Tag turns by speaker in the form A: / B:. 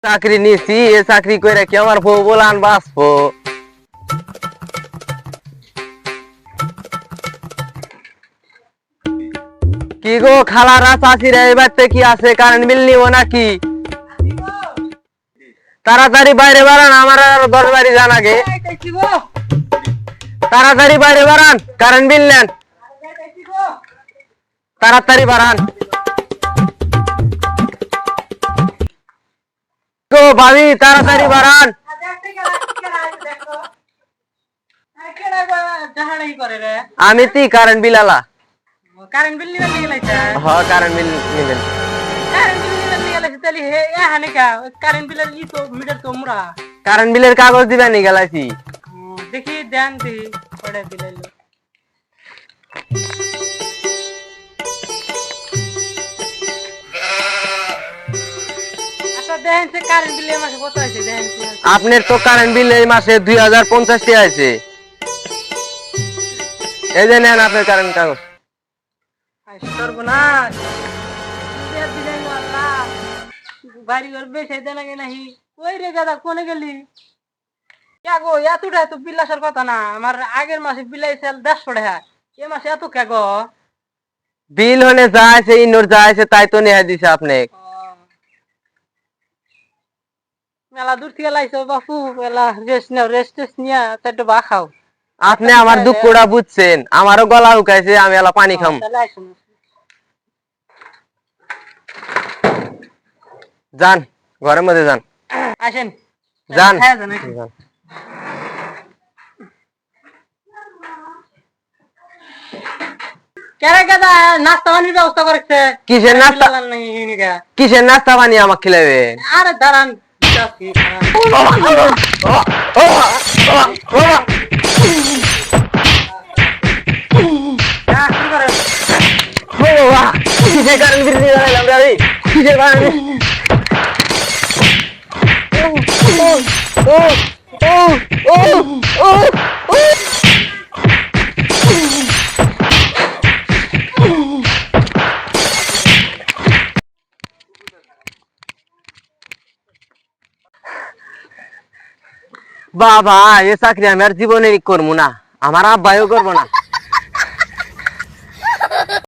A: চাকরি নিছি, এ চাকরি করে কি আমার বউ বলান বাঁচবো? কি গো খালারা চাষিরা এবার কি আছে, কারেন্ট বিল নিব নাকি? তাড়াতাড়ি বাইরে বাড়ান, আমার আরো 10 বাড়ি যান আগে। তাড়াতাড়ি বাইরে বাড়ান, কারেন্ট বিল নেন, তাড়াতাড়ি বাড়ান। তো ভাবি তাড়াতাড়ি বাড়ান। আমি তি কারেন্ট বিল আলা।
B: কারেন্ট বিল নিবেন নিয়ে লাইছে
A: হ্যাঁ কারেন্ট বিল নিবেন।
B: কারেন্ট বিল নিবেন নিয়ে লাইছে তাহলে হে এ হানে কা কারেন্ট বিলের ই তো মিটার তোমরা
A: কারেন্ট বিলের কাগজ দিবেন নি গেলাইছি।
B: দেখি দেন দেখি পড়ে দিলাইলো আচ্ছা দেন সে কারেন্ট বিল এই মাসে কত আছে দেন
A: আপনার তো কারেন্ট বিল এই মাসে 2050 টাকা আছে। এই যে নেন আপনার কারেন্ট কাগজ।
B: সর্বনাশ দিলাইলো আল্লাহ বাড়ি ঘর বেশে দেন আগে নাহি ওই রে দাদা কোনে গেলি কে গো এতটা তো বিল আসার কথা না আমার আগের মাসে বিল আইছিল 150 টাকা এই মাসে এত কে গো
A: বিল হলে যা আছে ইনোর যা আছে তাই তো নিয়ে দিছে আপনি।
B: মেলা দূর থেকে লাইছো বাপু মেলা রেস্ট নাও রেস্ট নিয়া একটু বা খাও
A: আপনি আমার দুঃখটা বুঝছেন, আমারও গলা উকাইছে, আমি এলা পানি খাম। যান ঘরের মধ্যে যান,
B: আসেন
A: যান
B: কেরে কেদা নাস্তা পানির ব্যবস্থা করেছে
A: কিসের নাস্তা? কিসের নাস্তা পানি আমাকে খিলাবে?
B: আরে দাঁড়ান
A: কিসের কারণ বিল নিয়ে গেলাম রে? কিসের কারণ? বাবা এ চাকরি আমি আর জীবনে করবো না, আমার আব্বাইও করবো না।